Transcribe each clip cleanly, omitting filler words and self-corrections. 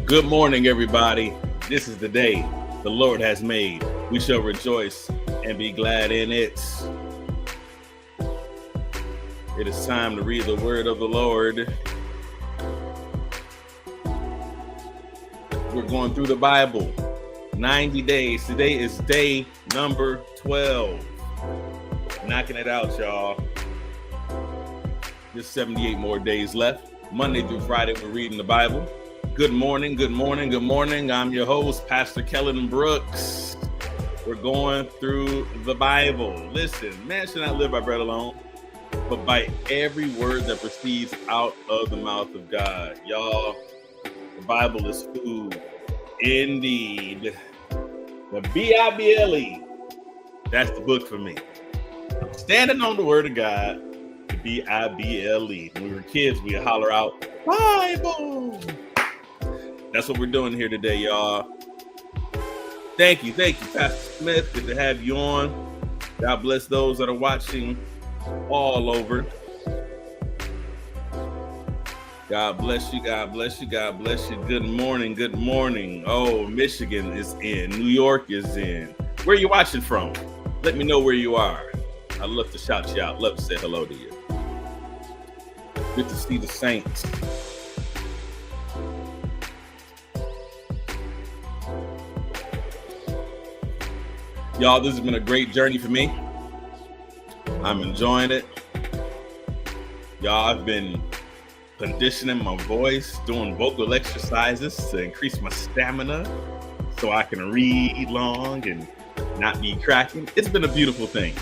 Good morning, everybody. This is the day the Lord has made. We shall rejoice and be glad in it. It is time to read the word of the Lord. We're going through the Bible, 90 days. Today is day number 12. Knocking it out, y'all. There's 78 more days left. Monday through Friday, we're reading the Bible. Good morning, good morning, good morning. I'm your host, Pastor Kellen Brooks. We're going through the Bible. Listen, man should not live by bread alone, but by every word that proceeds out of the mouth of God. Y'all, the Bible is food. Indeed. The B-I-B-L-E. That's the book for me. Standing on the word of God, the B-I-B-L-E. When we were kids, we'd holler out, Bible. That's what we're doing here today, y'all. Thank you, Pastor Smith. Good to have you on. God bless those that are watching all over. God bless you, God bless you, God bless you. Good morning, good morning. Oh, Michigan is in. New York is in. Where are you watching from? Let me know where you are. I'd love to shout you out. Love to say hello to you. Good to see the saints. Y'all, this has been a great journey for me. I'm enjoying it. Y'all, I've been conditioning my voice, doing vocal exercises to increase my stamina so I can read long and not be cracking. It's been a beautiful thing.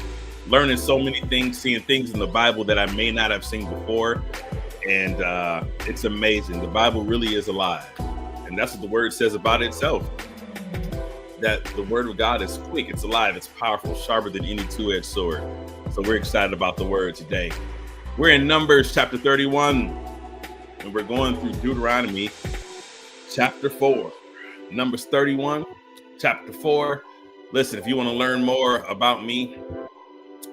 Learning so many things, seeing things in the Bible that I may not have seen before. And it's amazing. The Bible really is alive. And that's what the word says about itself. That the word of God is quick, it's alive, it's powerful, sharper than any two-edged sword. So we're excited about the word today. We're in Numbers chapter 31, and we're going through Deuteronomy chapter 4. Numbers 31, chapter 4. Listen, if you want to learn more about me,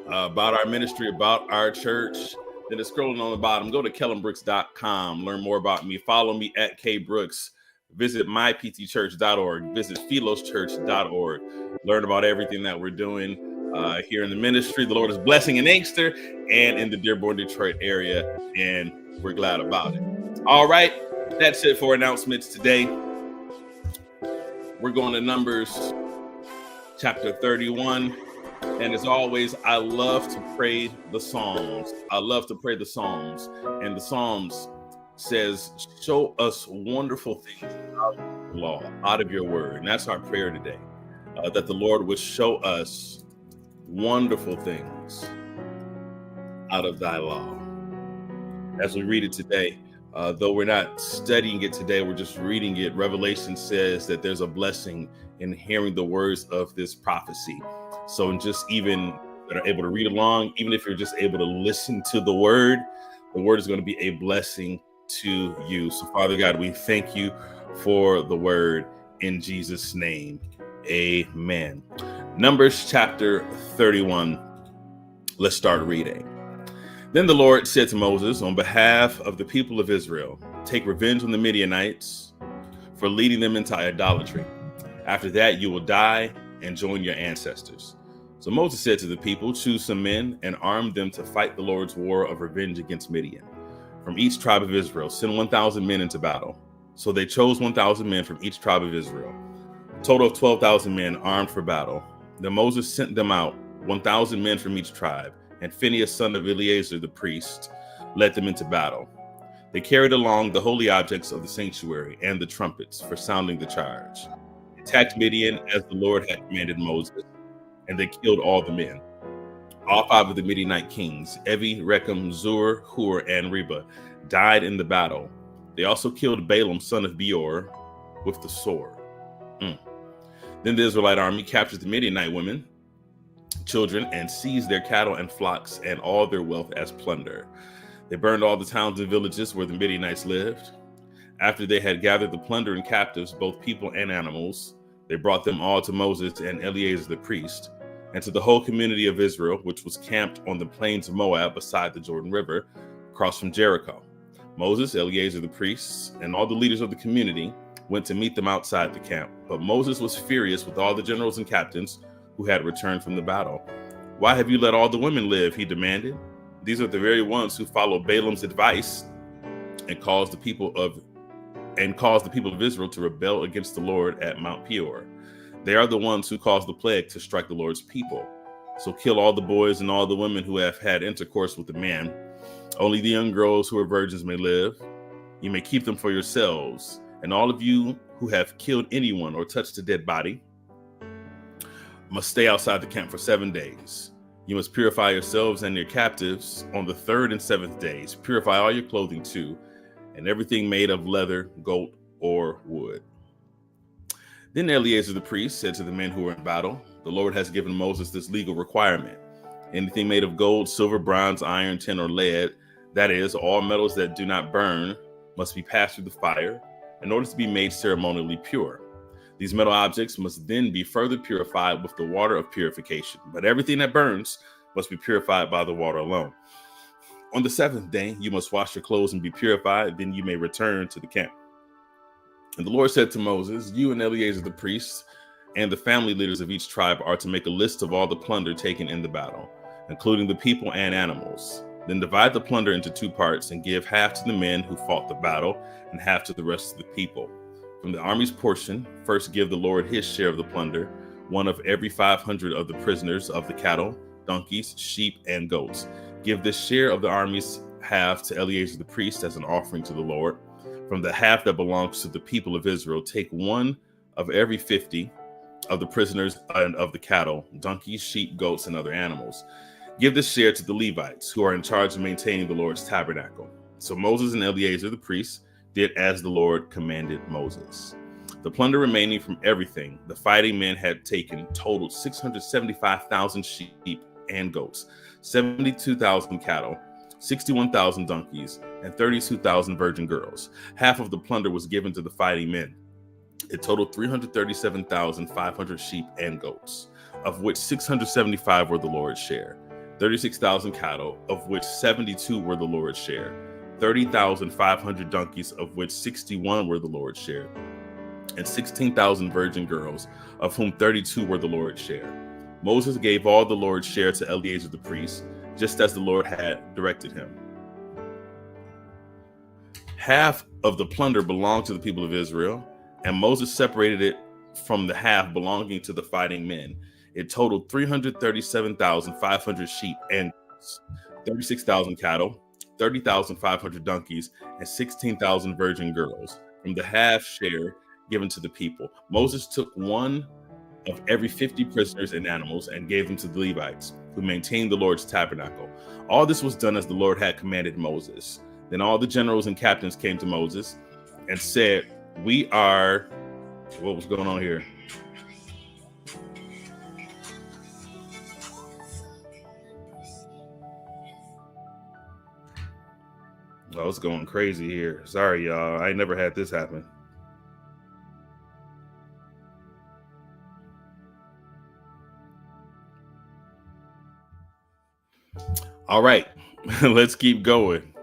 about our ministry, about our church, then it's scrolling on the bottom. Go to kellenbrooks.com, learn more about me. Follow me at kbrooks. Visit myptchurch.org. Visit philoschurch.org. Learn about everything that we're doing here in the ministry. The Lord is blessing in Inkster and in the Dearborn, Detroit area, and we're glad about it. All right, that's it for announcements today. We're going to Numbers chapter 31. And as always, I love to pray the Psalms. And the Psalms says, show us wonderful things out of the law, out of your word. And that's our prayer today, that the Lord would show us wonderful things out of thy law. As we read it today, though we're not studying it today, we're just reading it. Revelation says that there's a blessing in hearing the words of this prophecy. So just even that are able to read along, even if you're just able to listen to the word is going to be a blessing to you. So Father God, we thank you for the word in Jesus' name. Amen. Numbers chapter 31. Let's start reading. Then the Lord said to Moses, on behalf of the people of Israel, take revenge on the Midianites for leading them into idolatry. After that, you will die and join your ancestors. So Moses said to the people, choose some men and arm them to fight the Lord's war of revenge against Midian. From each tribe of Israel, send 1,000 men into battle. So they chose 1,000 men from each tribe of Israel, a total of 12,000 men armed for battle. Then Moses sent them out, 1,000 men from each tribe, and Phinehas, son of Eleazar the priest, led them into battle. They carried along the holy objects of the sanctuary and the trumpets for sounding the charge. They attacked Midian as the Lord had commanded Moses, and they killed all the men. All 5 of the Midianite kings, Evi, Rechem, Zur, Hur, and Reba, died in the battle. They also killed Balaam, son of Beor, with the sword. Then the Israelite army captured the Midianite women, children, and seized their cattle and flocks and all their wealth as plunder. They burned all the towns and villages where the Midianites lived. After they had gathered the plunder and captives, both people and animals, they brought them all to Moses and Eleazar the priest, and to the whole community of Israel, which was camped on the plains of Moab beside the Jordan River, across from Jericho. Moses, Eleazar the priest, and all the leaders of the community went to meet them outside the camp. But Moses was furious with all the generals and captains who had returned from the battle. "Why have you let all the women live?" he demanded. "These are the very ones who follow Balaam's advice and caused the people of Israel to rebel against the Lord at Mount Peor. They are the ones who caused the plague to strike the Lord's people. So kill all the boys and all the women who have had intercourse with the man. Only the young girls who are virgins may live. You may keep them for yourselves. And all of you who have killed anyone or touched a dead body must stay outside the camp for 7 days. You must purify yourselves and your captives on the 3rd and 7th days. Purify all your clothing too, and everything made of leather, goat, or wood." Then Eleazar the priest said to the men who were in battle, "The Lord has given Moses this legal requirement. Anything made of gold, silver, bronze, iron, tin, or lead, that is, all metals that do not burn, must be passed through the fire in order to be made ceremonially pure. These metal objects must then be further purified with the water of purification, but everything that burns must be purified by the water alone. On the 7th day, you must wash your clothes and be purified, then you may return to the camp." And the Lord said to Moses, "You and Eleazar the priest and the family leaders of each tribe are to make a list of all the plunder taken in the battle, including the people and animals. Then divide the plunder into 2 parts and give half to the men who fought the battle and half to the rest of the people. From the army's portion, first give the Lord his share of the plunder, 1 of every 500 of the prisoners of the cattle, donkeys, sheep, and goats. Give this share of the army's half to Eleazar the priest as an offering to the Lord. From the half that belongs to the people of Israel, take 1 of every 50 of the prisoners and of the cattle, donkeys, sheep, goats, and other animals. Give this share to the Levites, who are in charge of maintaining the Lord's tabernacle." So Moses and Eleazar the priest did as the Lord commanded Moses. The plunder remaining from everything the fighting men had taken totaled 675,000 sheep and goats, 72,000 cattle, 61,000 donkeys, and 32,000 virgin girls. Half of the plunder was given to the fighting men. It totaled 337,500 sheep and goats, of which 675 were the Lord's share, 36,000 cattle, of which 72 were the Lord's share, 30,500 donkeys, of which 61 were the Lord's share, and 16,000 virgin girls, of whom 32 were the Lord's share. Moses gave all the Lord's share to Eleazar the priest, just as the Lord had directed him. Half of the plunder belonged to the people of Israel, and Moses separated it from the half belonging to the fighting men. It totaled 337,500 sheep and 36,000 cattle, 30,500 donkeys, and 16,000 virgin girls from the half share given to the people. Moses took 1 of every 50 prisoners and animals and gave them to the Levites, who maintained the Lord's tabernacle. All this was done as the Lord had commanded Moses. Then all the generals and captains came to Moses and said, what was going on here? Oh, it's going crazy here. Sorry, y'all. I never had this happen. All right, let's keep going.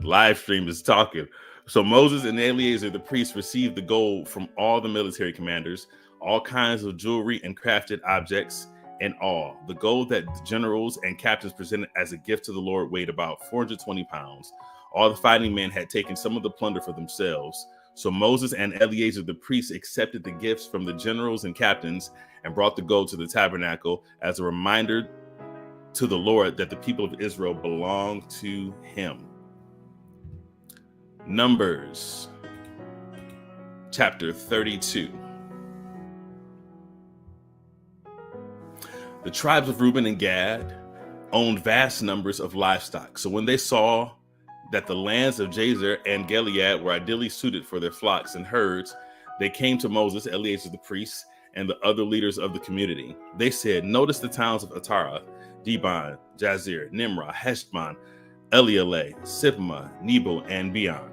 Live stream is talking. So Moses and Eleazar the priest received the gold from all the military commanders, all kinds of jewelry and crafted objects, and all. The gold that the generals and captains presented as a gift to the Lord weighed about 420 pounds. All the fighting men had taken some of the plunder for themselves. So Moses and Eleazar the priest accepted the gifts from the generals and captains and brought the gold to the tabernacle as a reminder to the Lord that the people of Israel belong to him. Numbers chapter 32. The tribes of Reuben and Gad owned vast numbers of livestock. So when they saw that the lands of Jazer and Gilead were ideally suited for their flocks and herds, they came to Moses, Eleazar the priest, and the other leaders of the community. They said, "Notice the towns of Atara, Dibon, Jazer, Nimrah, Heshbon, Elealeh, Sibmah, Nebo, and Beon.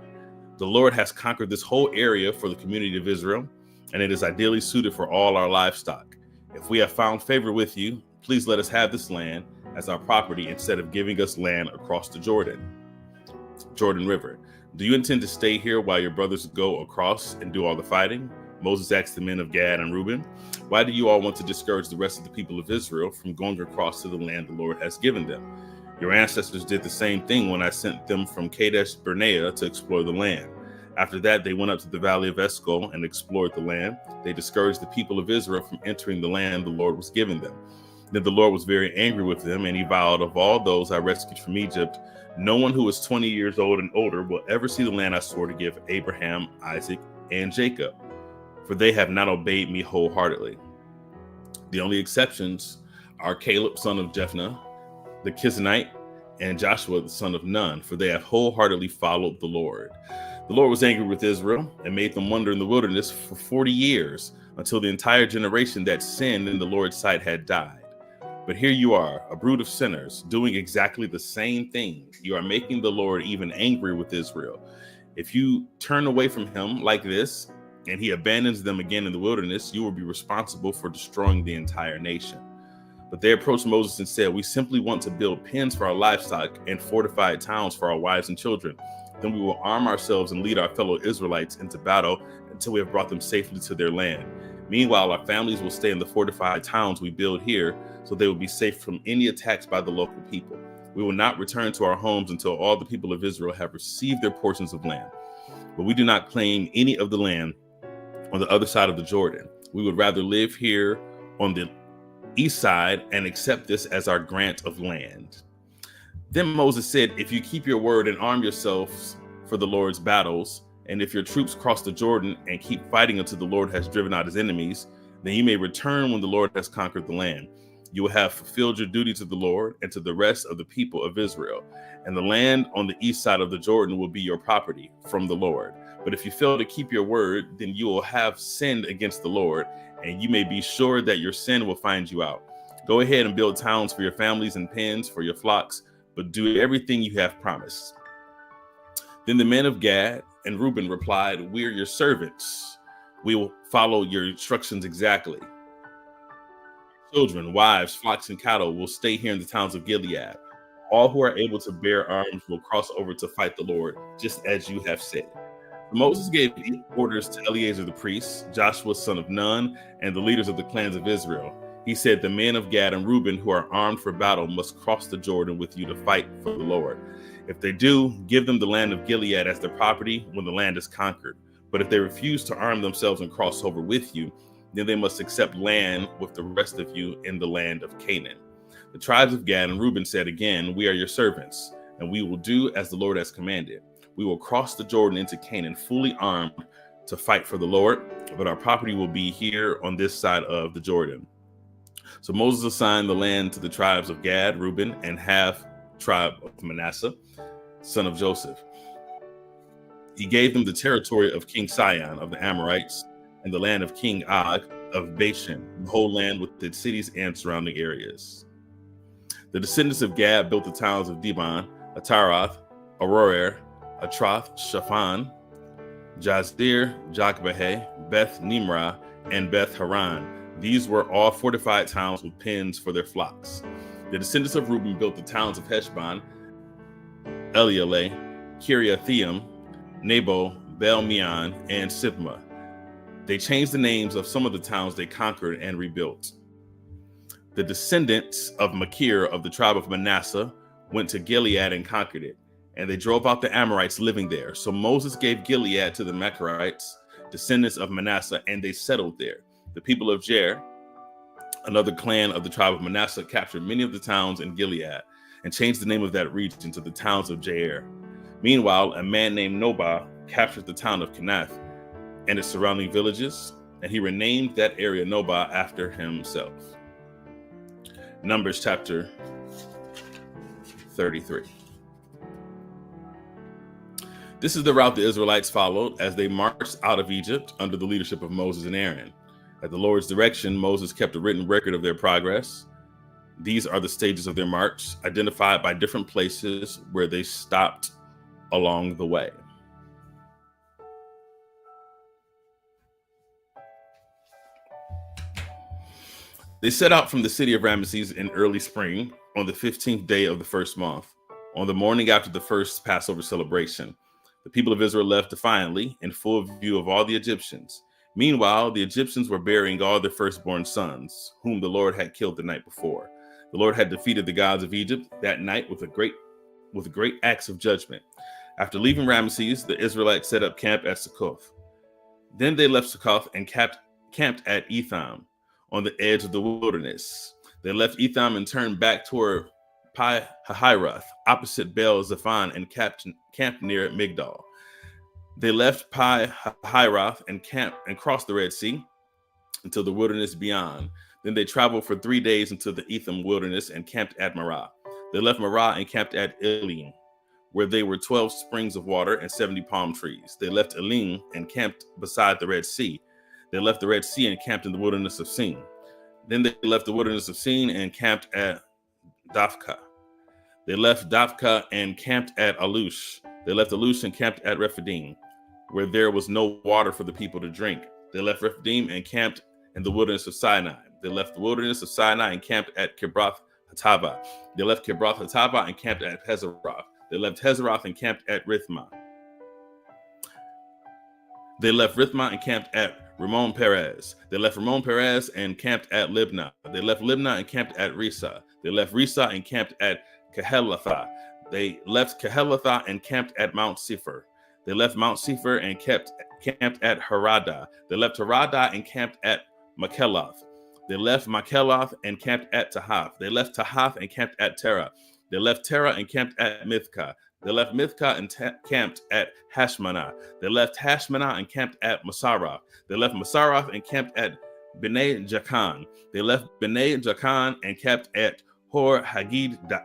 The Lord has conquered this whole area for the community of Israel, and it is ideally suited for all our livestock. If we have found favor with you, please let us have this land as our property instead of giving us land across the Jordan River." Do you intend to stay here while your brothers go across and do all the fighting? Moses asked the men of Gad and Reuben, why do you all want to discourage the rest of the people of Israel from going across to the land the Lord has given them? Your ancestors did the same thing when I sent them from Kadesh Barnea to explore the land. After that, they went up to the valley of Eshcol and explored the land. They discouraged the people of Israel from entering the land the Lord was giving them. Then the Lord was very angry with them, and he vowed, of all those I rescued from Egypt, no one who is 20 years old and older will ever see the land I swore to give Abraham, Isaac, and Jacob, for they have not obeyed me wholeheartedly. The only exceptions are Caleb, son of Jephunneh, the Kizanite, and Joshua, the son of Nun, for they have wholeheartedly followed the Lord. The Lord was angry with Israel and made them wander in the wilderness for 40 years, until the entire generation that sinned in the Lord's sight had died. But here you are, a brood of sinners, doing exactly the same thing. You are making the Lord even angry with Israel. If you turn away from him like this, and he abandons them again in the wilderness, you will be responsible for destroying the entire nation. But they approached Moses and said, we simply want to build pens for our livestock and fortified towns for our wives and children. Then we will arm ourselves and lead our fellow Israelites into battle until we have brought them safely to their land. Meanwhile, our families will stay in the fortified towns we build here, so they will be safe from any attacks by the local people. We will not return to our homes until all the people of Israel have received their portions of land. But we do not claim any of the land on the other side of the Jordan. We would rather live here on the east side and accept this as our grant of land. Then Moses said, if you keep your word and arm yourselves for the Lord's battles, and if your troops cross the Jordan and keep fighting until the Lord has driven out his enemies, then you may return when the Lord has conquered the land. You will have fulfilled your duty to the Lord and to the rest of the people of Israel. And the land on the east side of the Jordan will be your property from the Lord. But if you fail to keep your word, then you will have sinned against the Lord, and you may be sure that your sin will find you out. Go ahead and build towns for your families and pens for your flocks, but do everything you have promised. Then the men of Gad and Reuben replied, we are your servants. We will follow your instructions exactly. Children, wives, flocks, and cattle will stay here in the towns of Gilead. All who are able to bear arms will cross over to fight the Lord, just as you have said. Moses gave orders to Eleazar the priest, Joshua son of Nun, and the leaders of the clans of Israel. He said, the men of Gad and Reuben who are armed for battle must cross the Jordan with you to fight for the Lord. If they do, give them the land of Gilead as their property when the land is conquered. But if they refuse to arm themselves and cross over with you, then they must accept land with the rest of you in the land of Canaan. The tribes of Gad and Reuben said again, we are your servants, and we will do as the Lord has commanded. We will cross the Jordan into Canaan fully armed to fight for the Lord, but our property will be here on this side of the Jordan. So Moses assigned the land to the tribes of Gad, Reuben, and half tribe of Manasseh, son of Joseph. He gave them the territory of King Sihon of the Amorites and the land of King Og of Bashan, the whole land with its cities and surrounding areas. The descendants of Gad built the towns of Dibon, Ataroth, Aroer, Atroth, Shaphan, Jazdir, Jokbeheh, Beth Nimrah, and Beth Haran. These were all fortified towns with pens for their flocks. The descendants of Reuben built the towns of Heshbon, Elealeh, Kiriathaim, Nebo, Bel-Meon, and Sibmah. They changed the names of some of the towns they conquered and rebuilt. The descendants of Machir of the tribe of Manasseh went to Gilead and conquered it, and they drove out the Amorites living there. So Moses gave Gilead to the Machirites, descendants of Manasseh, and they settled there. The people of Jair, another clan of the tribe of Manasseh, captured many of the towns in Gilead and changed the name of that region to the towns of Jair. Meanwhile, a man named Nobah captured the town of Kenath and its surrounding villages, and he renamed that area Nobah after himself. Numbers chapter 33. This is the route the Israelites followed as they marched out of Egypt under the leadership of Moses and Aaron. At the Lord's direction, Moses kept a written record of their progress. These are the stages of their march, identified by different places where they stopped along the way. They set out from the city of Ramesses in early spring on the 15th day of the first month, on the morning after the first Passover celebration. The people of Israel left defiantly, in full view of all the Egyptians. Meanwhile, the Egyptians were burying all their firstborn sons, whom the Lord had killed the night before. The Lord had defeated the gods of Egypt that night with great acts of judgment. After leaving Ramesses, the Israelites set up camp at Succoth. Then they left Succoth and camped at Etham, on the edge of the wilderness. They left Etham and turned back toward Pi-Hahiroth, opposite Baal-Zephon, and camped near Migdal. They left Pi-Hahiroth and crossed the Red Sea until the wilderness beyond. Then they traveled for 3 days into the Etham wilderness and camped at Marah. They left Marah and camped at Elim, where there were 12 springs of water and 70 palm trees. They left Elim and camped beside the Red Sea. They left the Red Sea and camped in the wilderness of Sin. Then they left the wilderness of Sin and camped at Dafka. They left Dafka and camped at Alush. They left Alush and camped at Rephidim, where there was no water for the people to drink. They left Rephidim and camped in the wilderness of Sinai. They left the wilderness of Sinai and camped at Kibroth Hattava. They left Kibroth Hattava and camped at Hazeroth. They left Hazeroth and camped at Rithmah. They left Rithmah and camped at Ramon Perez. They left Ramon Perez and camped at Libnah. They left Libnah and camped at Risa. They left Risa and camped at Kehelatha. They left Kehelatha and camped at Mount Sephir. They left Mount Sephir and camped at Harada. They left Harada and camped at Makeloth. They left Makeloth and camped at Tahath. They left Tahath and camped at Terah. They left Terah and camped at Mithkah. They left Mithkah and camped at Hashmanah. They left Hashmanah and camped at Masarath. They left Masarath and camped at Bnei Jakan. They left Bnei Jakan and camped at Hor Hagidgad.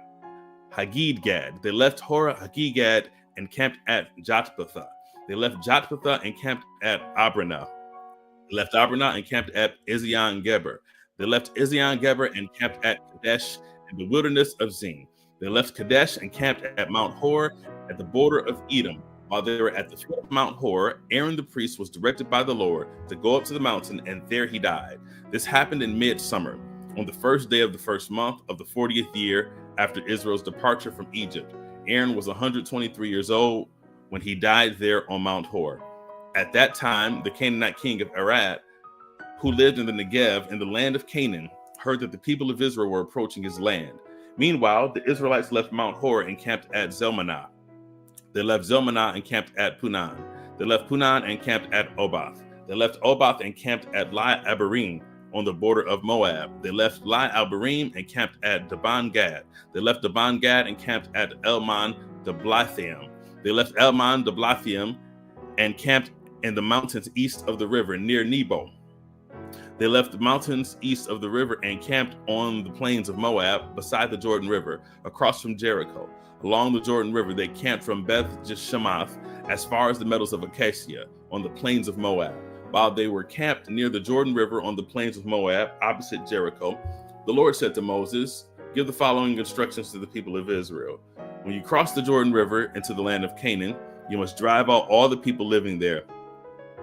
They left Hor Hagidgad and camped at Jotbatha. They left Jotbatha and camped at Abranah. They left Abranah and camped at Ezion Geber. They left Ezion Geber and camped at Kadesh in the wilderness of Zin. They left Kadesh and camped at Mount Hor at the border of Edom. While they were at the foot of Mount Hor, Aaron the priest was directed by the Lord to go up to the mountain, and there he died. This happened in midsummer, on the first day of the first month of the 40th year after Israel's departure from Egypt. Aaron was 123 years old when he died there on Mount Hor. At that time, the Canaanite king of Arad, who lived in the Negev in the land of Canaan, heard that the people of Israel were approaching his land. Meanwhile, the Israelites left Mount Hor and camped at Zelmanah. They left Zelmanah and camped at Punan. They left Punan and camped at Obath. They left Obath and camped at Lai-Abarim on the border of Moab. They left Lai-Abarim and camped at Daban Gad. They left Daban Gad and camped at Elman Deblathaim. They left Elman Deblathaim and camped in the mountains east of the river near Nebo. They left the mountains east of the river and camped on the plains of Moab beside the Jordan River, across from Jericho. Along the Jordan River, they camped from Beth Jeshimoth as far as the meadows of Acacia on the plains of Moab. While they were camped near the Jordan River on the plains of Moab, opposite Jericho, the Lord said to Moses, "Give the following instructions to the people of Israel. When you cross the Jordan River into the land of Canaan, you must drive out all the people living there.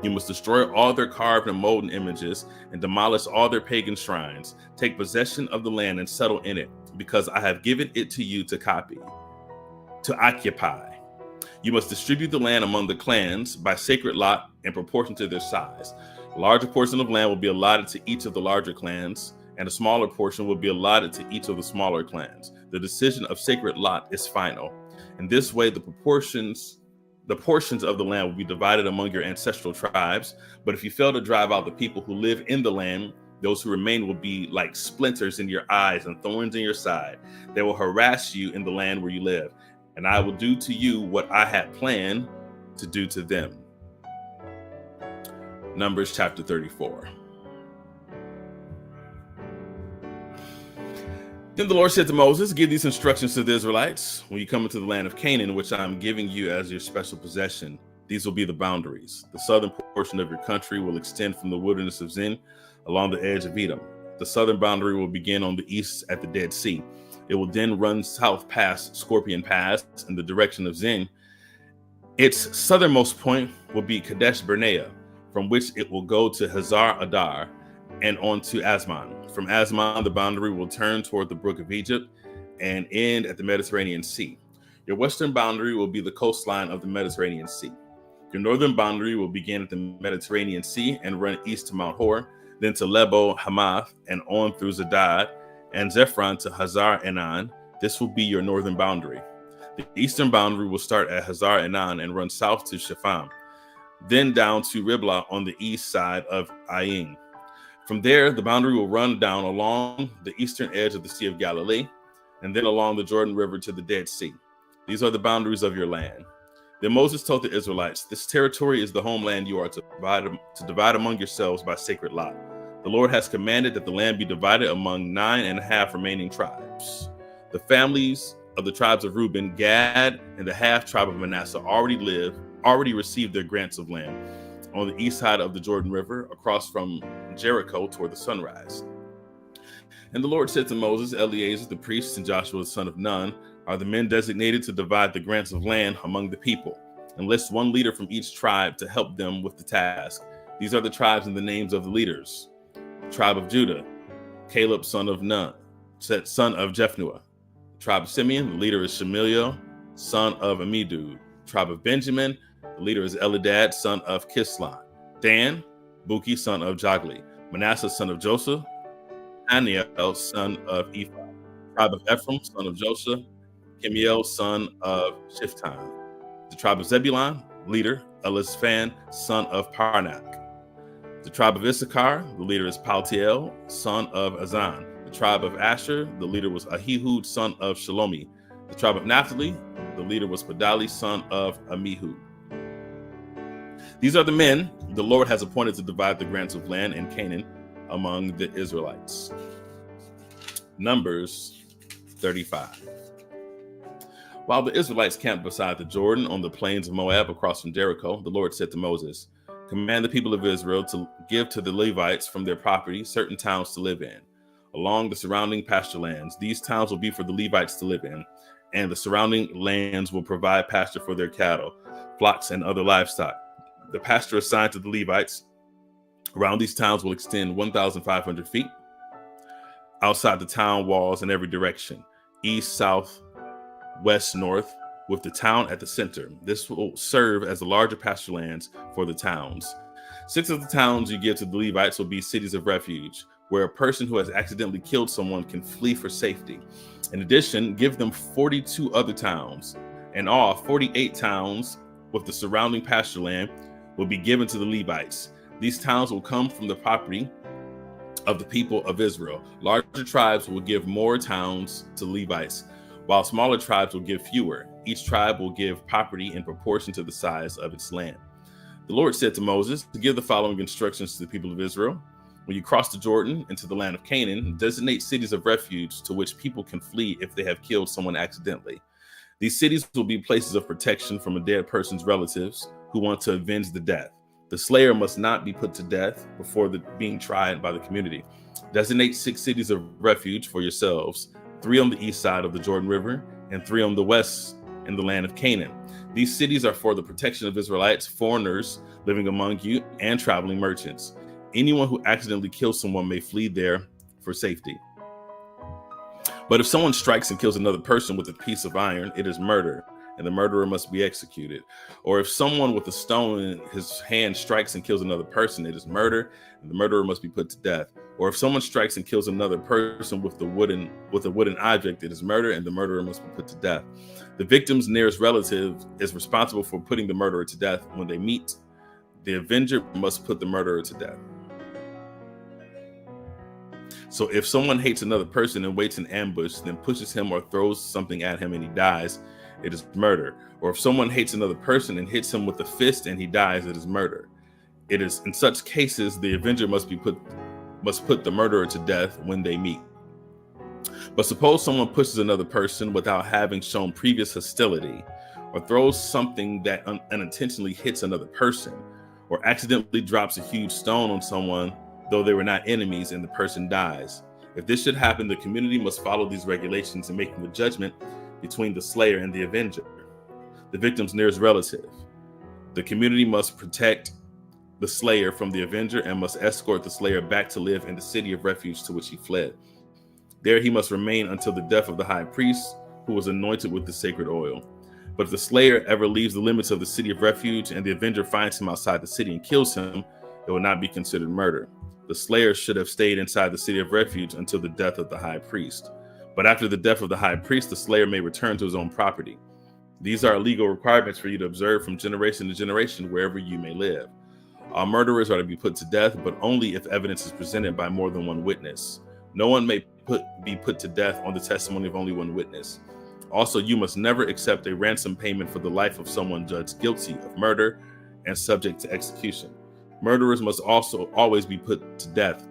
You must destroy all their carved and molten images and demolish all their pagan shrines. Take possession of the land and settle in it, because I have given it to you to occupy. You must distribute the land among the clans by sacred lot in proportion to their size. A larger portion of land will be allotted to each of the larger clans, and a smaller portion will be allotted to each of the smaller clans. The decision of sacred lot is final. In this way, the portions of the land will be divided among your ancestral tribes. But if you fail to drive out the people who live in the land, those who remain will be like splinters in your eyes and thorns in your side. They will harass you in the land where you live, and I will do to you what I had planned to do to them." Numbers chapter 34. Then the Lord said to Moses, "Give these instructions to the Israelites. When you come into the land of Canaan, which I am giving you as your special possession, these will be the boundaries. The southern portion of your country will extend from the wilderness of Zin along the edge of Edom. The southern boundary will begin on the east at the Dead Sea. It will then run south past Scorpion Pass in the direction of Zin. Its southernmost point will be Kadesh Barnea, from which it will go to Hazar Adar and on to Asman. From Asman, the boundary will turn toward the brook of Egypt and end at the Mediterranean Sea. Your western boundary will be the coastline of the Mediterranean Sea. Your northern boundary will begin at the Mediterranean Sea and run east to Mount Hor, then to Lebo Hamath, and on through Zedad and Zephron to Hazar Enan. This will be your northern boundary. The eastern boundary will start at Hazar Enan and run south to Shepham, then down to Riblah on the east side of Ain. From there, the boundary will run down along the eastern edge of the Sea of Galilee, and then along the Jordan River to the Dead Sea. These are the boundaries of your land. Then Moses told the Israelites, this territory is the homeland you are to divide among yourselves by sacred lot. The Lord has commanded that the land be divided among 9.5 remaining tribes. The families of the tribes of Reuben, Gad, and the half tribe of Manasseh already received their grants of land on the east side of the Jordan River, across from Jericho toward the sunrise. And the Lord said to Moses, Eleazar the priest and Joshua the son of Nun are the men designated to divide the grants of land among the people, and list one leader from each tribe to help them with the task. These are the tribes and the names of the leaders. Tribe of Judah, Caleb son of Nun, son of Jephunneh. Tribe of Simeon, the leader is Shemaiah, son of Amidud. Tribe of Benjamin, the leader is Elidad, son of Kislon. Dan, Buki, son of Jogli. Manasseh, son of Joseph. Haniel, son of Ephraim. Tribe of Ephraim, son of Joseph. Chemiel, son of Shiftan. The tribe of Zebulun, leader, Elizaphan, son of Parnak. The tribe of Issachar, the leader is Paltiel, son of Azan. The tribe of Asher, the leader was Ahihud, son of Shalomi. The tribe of Naphtali, the leader was Padali, son of Amihud. These are the men the Lord has appointed to divide the grants of land in Canaan among the Israelites. Numbers 35. While the Israelites camped beside the Jordan on the plains of Moab across from Jericho, the Lord said to Moses, command the people of Israel to give to the Levites from their property certain towns to live in, along the surrounding pasture lands. These towns will be for the Levites to live in, and the surrounding lands will provide pasture for their cattle, flocks, and other livestock. The pasture assigned to the Levites around these towns will extend 1,500 feet outside the town walls in every direction, east, south, west, north, with the town at the center. This will serve as the larger pasture lands for the towns. 6 of the towns you give to the Levites will be cities of refuge, where a person who has accidentally killed someone can flee for safety. In addition, give them 42 other towns. In all, 48 towns with the surrounding pasture land will be given to the Levites. These towns will come from the property of the people of Israel. Larger tribes will give more towns to Levites, while smaller tribes will give fewer. Each tribe will give property in proportion to the size of its land. The Lord said to Moses to give the following instructions to the people of Israel. When you cross the Jordan into the land of Canaan, designate cities of refuge to which people can flee if they have killed someone accidentally. These cities will be places of protection from a dead person's relatives who want to avenge the death. The slayer must not be put to death before being tried by the community. Designate 6 cities of refuge for yourselves, 3 on the east side of the Jordan River and 3 on the west in the land of Canaan. These cities are for the protection of Israelites, foreigners living among you, and traveling merchants. Anyone who accidentally kills someone may flee there for safety. But if someone strikes and kills another person with a piece of iron, it is murder, and the murderer must be executed. Or if someone with a stone in his hand strikes and kills another person, it is murder, and the murderer must be put to death. Or if someone strikes and kills another person with a wooden object, it is murder, and the murderer must be put to death. The victim's nearest relative is responsible for putting the murderer to death. When they meet, the avenger must put the murderer to death. So if someone hates another person and waits in ambush, then pushes him or throws something at him and he dies, it is murder. Or if someone hates another person and hits him with a fist and he dies, it is murder. It is in such cases the avenger must put the murderer to death when they meet. But suppose someone pushes another person without having shown previous hostility, or throws something that unintentionally hits another person, or accidentally drops a huge stone on someone though they were not enemies, and the person dies. If this should happen, the community must follow these regulations in making the judgment between the slayer and the avenger, the victim's nearest relative. The community must protect the slayer from the avenger and must escort the slayer back to live in the city of refuge to which he fled. There he must remain until the death of the high priest, who was anointed with the sacred oil. But if the slayer ever leaves the limits of the city of refuge and the avenger finds him outside the city and kills him, it will not be considered murder. The slayer should have stayed inside the city of refuge until the death of the high priest. But after the death of the high priest, the slayer may return to his own property. These are legal requirements for you to observe from generation to generation wherever you may live. All murderers are to be put to death, but only if evidence is presented by more than one witness. No one may be put to death on the testimony of only one witness. Also, you must never accept a ransom payment for the life of someone judged guilty of murder and subject to execution. Murderers must also always be put to death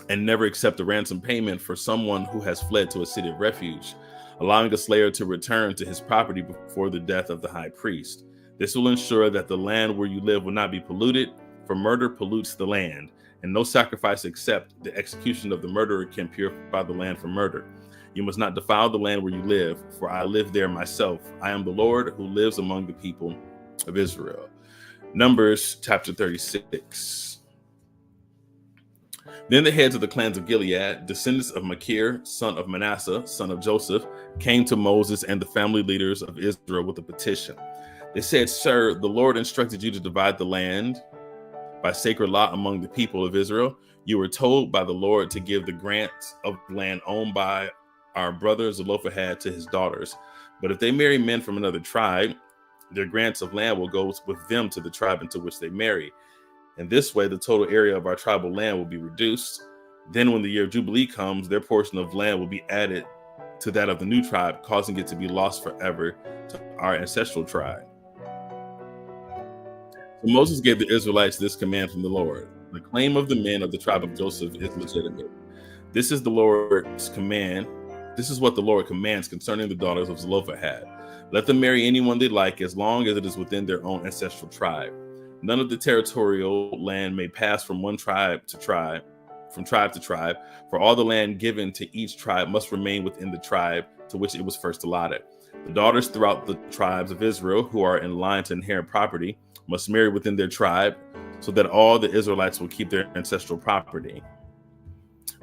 and never accept a ransom payment for someone who has fled to a city of refuge, allowing a slayer to return to his property before the death of the high priest. This will ensure that the land where you live will not be polluted, for murder pollutes the land, and no sacrifice except the execution of the murderer can purify the land from murder. You must not defile the land where you live, for I live there myself. I am the Lord who lives among the people of Israel. Numbers chapter 36. Then the heads of the clans of Gilead, descendants of Machir, son of Manasseh, son of Joseph, came to Moses and the family leaders of Israel with a petition. They said, "Sir, the Lord instructed you to divide the land by sacred lot among the people of Israel. You were told by the Lord to give the grants of land owned by our brother Zelophehad to his daughters. But if they marry men from another tribe, their grants of land will go with them to the tribe into which they marry. In this way, the total area of our tribal land will be reduced. Then when the year of Jubilee comes, their portion of land will be added to that of the new tribe, causing it to be lost forever to our ancestral tribe." So Moses gave the Israelites this command from the Lord. The claim of the men of the tribe of Joseph is legitimate. This is the Lord's command. This is what the Lord commands concerning the daughters of Zelophehad. Let them marry anyone they like, as long as it is within their own ancestral tribe. None of the territorial land may pass from one tribe to tribe, for all the land given to each tribe must remain within the tribe to which it was first allotted. The daughters throughout the tribes of Israel who are in line to inherit property must marry within their tribe, so that all the Israelites will keep their ancestral property.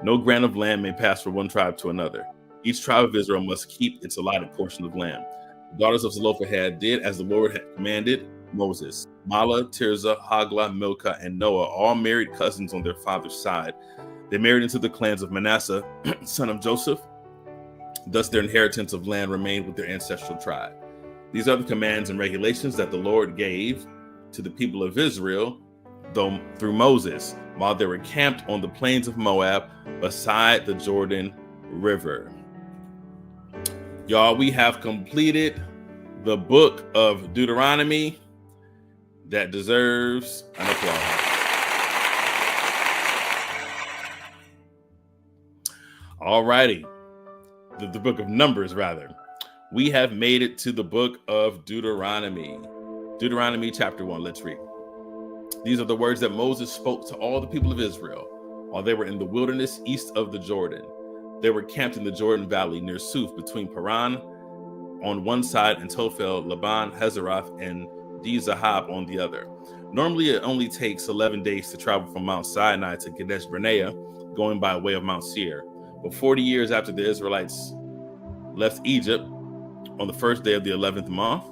No grant of land may pass from one tribe to another. Each tribe of Israel must keep its allotted portion of land. The daughters of Zelophehad did as the Lord had commanded Moses. Mahlah, Tirzah, Hoglah, Milcah, and Noah, all married cousins on their father's side. They married into the clans of Manasseh, son of Joseph. Thus their inheritance of land remained with their ancestral tribe. These are the commands and regulations that the Lord gave to the people of Israel through Moses while they were camped on the plains of Moab beside the Jordan River. Y'all, we have completed the book of Deuteronomy. That deserves an applause. All righty. The book of Numbers, rather. We have made it to the book of Deuteronomy. Deuteronomy chapter 1. Let's read. These are the words that Moses spoke to all the people of Israel while they were in the wilderness east of the Jordan. They were camped in the Jordan Valley near Supt, between Paran on one side and Tophel, Laban, Hazeroth, and Dizahab on the other. Normally, it only takes 11 days to travel from Mount Sinai to Kadesh Barnea, going by way of Mount Seir. But 40 years after the Israelites left Egypt, on the first day of the 11th month,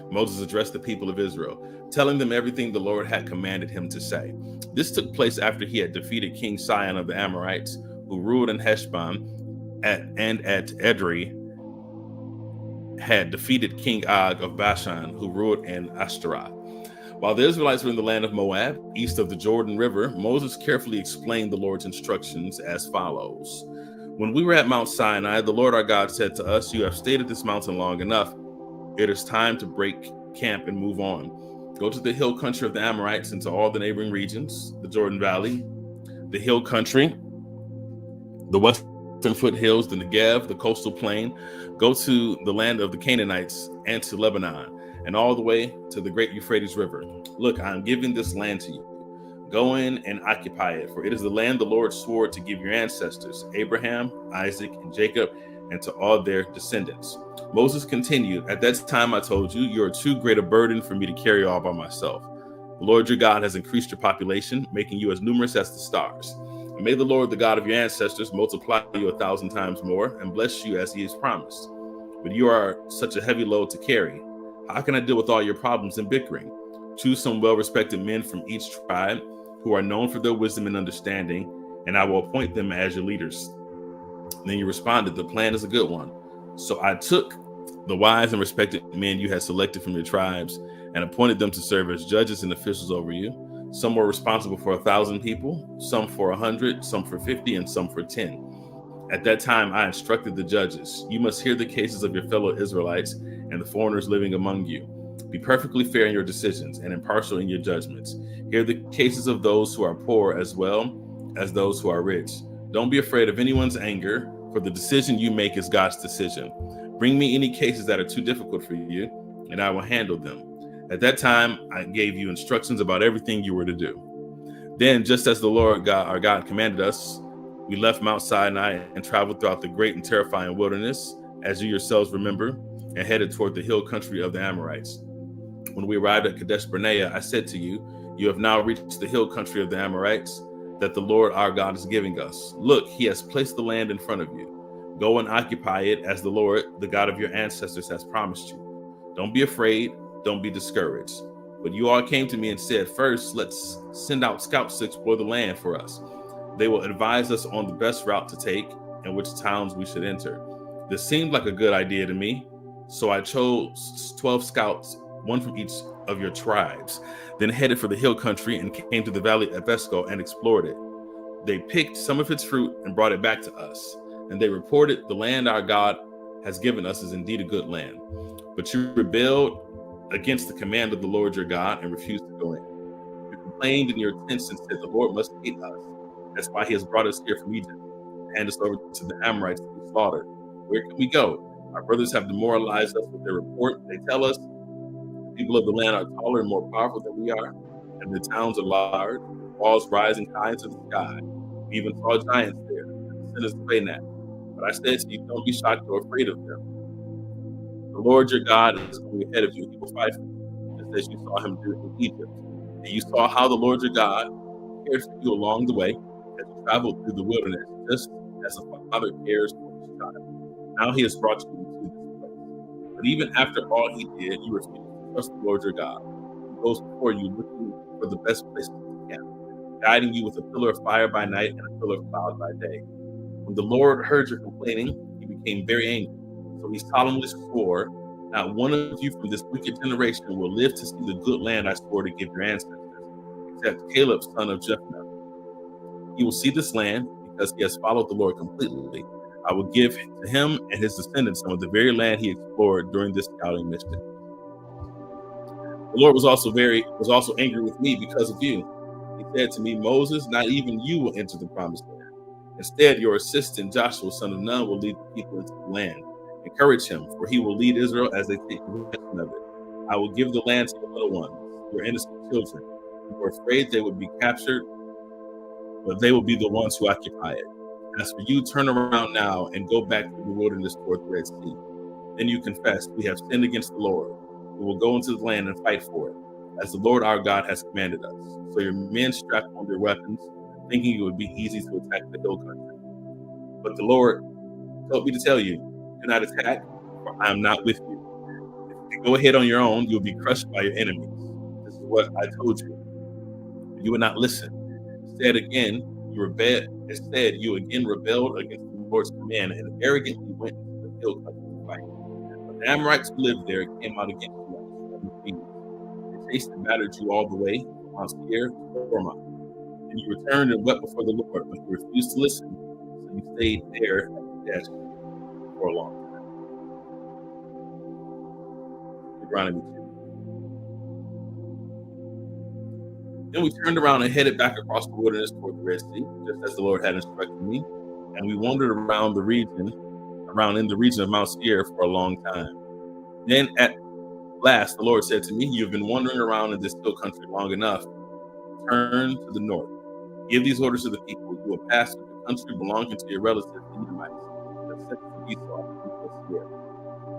Moses addressed the people of Israel, telling them everything the Lord had commanded him to say. This took place after he had defeated King Sihon of the Amorites, who ruled in Heshbon, and at Edrei had defeated King Og of Bashan, who ruled in Ashtaroth. While the Israelites were in the land of Moab, east of the Jordan River, Moses carefully explained the Lord's instructions as follows. When we were at Mount Sinai, the Lord our God said to us, "You have stayed at this mountain long enough. It is time to break camp and move on. Go to the hill country of the Amorites and to all the neighboring regions, the Jordan Valley, the hill country, the western foothills, the Negev, the coastal plain. Go to the land of the Canaanites and to Lebanon, and all the way to the great Euphrates River. Look, I am giving this land to you. Go in and occupy it, for it is the land the Lord swore to give your ancestors, Abraham, Isaac, and Jacob, and to all their descendants." Moses continued, "At that time I told you, you are too great a burden for me to carry all by myself. The Lord your God has increased your population, making you as numerous as the stars. And may the Lord, the God of your ancestors, multiply you 1,000 times more and bless you as he has promised. but you are such a heavy load to carry. How can I deal with all your problems and bickering? Choose some well-respected men from each tribe who are known for their wisdom and understanding, and I will appoint them as your leaders." Then you responded, "The plan is a good one." So I took the wise and respected men you had selected from your tribes and appointed them to serve as judges and officials over you. Some were responsible for 1,000 people, some for 100, some for 50, and some for 10. At that time, I instructed the judges, "You must hear the cases of your fellow Israelites and the foreigners living among you. Be perfectly fair in your decisions and impartial in your judgments. Hear the cases of those who are poor as well as those who are rich. Don't be afraid of anyone's anger, for the decision you make is God's decision. Bring me any cases that are too difficult for you, and I will handle them." At that time, I gave you instructions about everything you were to do. Then, just as the Lord God, our God commanded us, we left Mount Sinai and traveled throughout the great and terrifying wilderness, as you yourselves remember, and headed toward the hill country of the Amorites. When we arrived at Kadesh Barnea, I said to you, "You have now reached the hill country of the Amorites that the Lord our God is giving us. Look, he has placed the land in front of you. Go and occupy it as the Lord, the God of your ancestors, has promised you. Don't be afraid, don't be discouraged." But you all came to me and said, "First, let's send out scouts to explore the land for us. They will advise us on the best route to take and which towns we should enter." This seemed like a good idea to me, so I chose 12 scouts, one from each of your tribes, then headed for the hill country and came to the valley of Vesco and explored it. They picked some of its fruit and brought it back to us, and they reported, "The land our God has given us is indeed a good land. But you rebelled against the command of the Lord your God and refused to go in. You complained in your tents and said, 'The Lord must hate us. That's why he has brought us here from Egypt and hand us over to the Amorites to be slaughtered. Where can we go? Our brothers have demoralized us with their report. They tell us the people of the land are taller and more powerful than we are, and the towns are large, walls rising high into the sky. We even saw giants there, and the sinners play that. But I said to you, don't be shocked or afraid of them. The Lord your God is going ahead of you. He will fight for you, just as you saw him do in Egypt. And you saw how the Lord your God cares for you along the way as you traveled through the wilderness, just as a father cares for his child. Now he has brought you to this place. But even after all he did, you refused to trust the Lord your God. He goes before you, looking for the best places to camp, guiding you with a pillar of fire by night and a pillar of cloud by day. When the Lord heard your complaining, he became very angry. So he solemnly swore, not one of you from this wicked generation will live to see the good land I swore to give your ancestors, except Caleb, son of Jephunneh. He will see this land because he has followed the Lord completely. I will give to him and his descendants some of the very land he explored during this scouting mission. The Lord was also angry with me because of you. He said to me, Moses, not even you will enter the promised land. Instead, your assistant Joshua, son of Nun, will lead the people into the land. Encourage him, for he will lead Israel as they take possession of it. I will give the land to your little ones, your innocent children. You were afraid they would be captured, but they will be the ones who occupy it. As for you, turn around now and go back through the wilderness toward the Red Sea. Then you confess, we have sinned against the Lord. We will go into the land and fight for it, as the Lord our God has commanded us. So your men strapped on their weapons, thinking it would be easy to attack the hill country. But the Lord told me to tell you, do not attack, for I am not with you. If you go ahead on your own, you'll be crushed by your enemies. This is what I told you. You would not listen. Instead, you again rebelled against the Lord's command and arrogantly went into the hill country to fight. But the Amorites who lived there came out against you. They chased and battered you all the way from Mount Seir to Hormah. And you returned and wept before the Lord, but you refused to listen, so you stayed there at Kadesh for a long time. Deuteronomy 2. Then we turned around and headed back across the wilderness toward the Red Sea, just as the Lord had instructed me. And we wandered around in the region of Mount Seir for a long time. Then at last, the Lord said to me, "You've been wandering around in this hill country long enough. Turn to the north. Give these orders to the people. You will pass through the country belonging to your relatives, the Edomites, the descendants of Esau.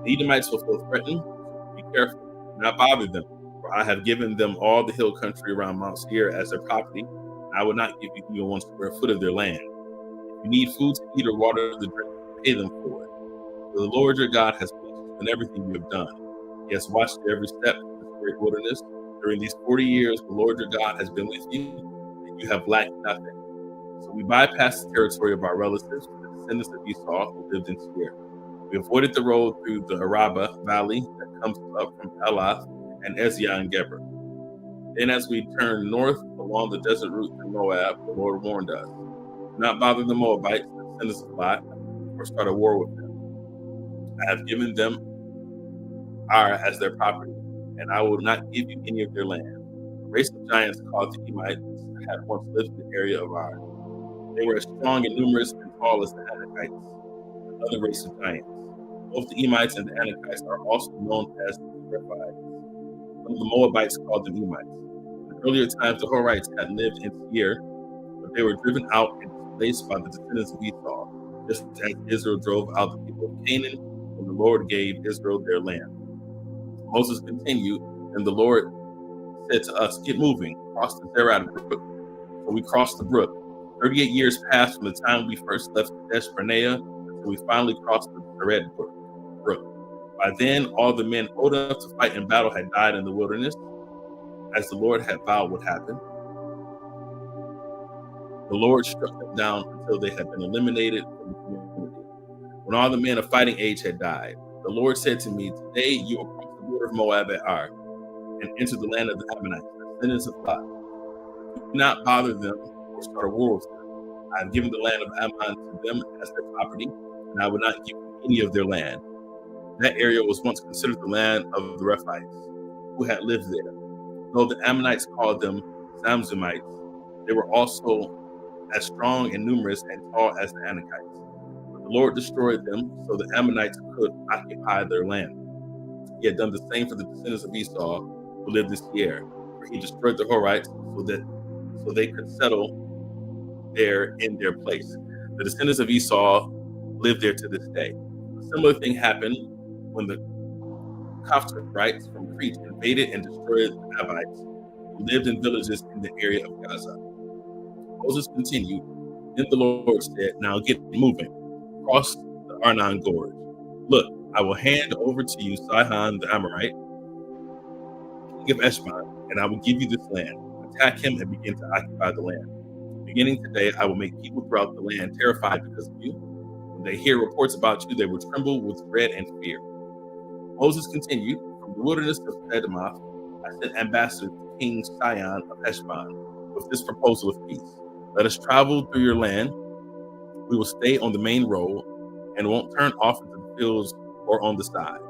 The Edomites will feel threatened, so be careful. Do not bother them, for I have given them all the hill country around Mount Seir as their property. And I will not give you even 1 square foot of their land. If you need food to eat or water to drink, pay them for it. For the Lord your God has blessed and everything you have done. He has watched every step of this great wilderness. During these 40 years, the Lord your God has been with you, and you have lacked nothing. So we bypassed the territory of our relatives, the descendants of Esau who lived in Seir. We avoided the road through the Araba Valley that comes up from Elath and Eziah and Geber. Then as we turned north along the desert route to Moab, the Lord warned us, do not bother the Moabites, the descendants of Lot, or start a war with them. I have given them Ar as their property, and I will not give you any of their land. A race of giants called the Emites had once lived in the area of Ar. They were as strong and numerous and tall as the Anakites, another race of giants. Both the Emites and the Anakites are also known as the Rephaites. Some of the Moabites called them Emites. In earlier times, the Horites had lived in Seir, but they were driven out and displaced by the descendants of Esau, just as Israel drove out the people of Canaan when the Lord gave Israel their land. Moses continued, and the Lord said to us, get moving, cross the Zered brook. So we crossed the brook. 38 years passed from the time we first left Kadesh Barnea until we finally crossed the Zered brook. By then, all the men old enough to fight in battle had died in the wilderness, as the Lord had vowed would happen. The Lord struck them down until they had been eliminated from the community. When all the men of fighting age had died, the Lord said to me, today you will cross the border of Moab at Ar and enter the land of the Ammonites, the descendants of Lot. Do not bother them or start a war with them. I have given the land of Ammon to them as their property, and I will not give them any of their land. That area was once considered the land of the Rephaites, who had lived there. Though the Ammonites called them Zamzumites, they were also as strong and numerous and tall as the Anakites. But the Lord destroyed them so the Ammonites could occupy their land. He had done the same for the descendants of Esau who lived in Seir, where he destroyed the Horites so they could settle there in their place. The descendants of Esau live there to this day. A similar thing happened when the Kaphtorites from Crete invaded and destroyed the Abites, who lived in villages in the area of Gaza. Moses continued, then the Lord said, now get moving, cross the Arnon Gorge. Look, I will hand over to you Sihon the Amorite, king of Heshbon, and I will give you this land. Attack him and begin to occupy the land. Beginning today, I will make people throughout the land terrified because of you. When they hear reports about you, they will tremble with dread and fear. Moses continued, from the wilderness of Edomoth, I sent ambassadors to King Sihon of Heshbon with this proposal of peace. Let us travel through your land. We will stay on the main road and won't turn off into the fields or on the side.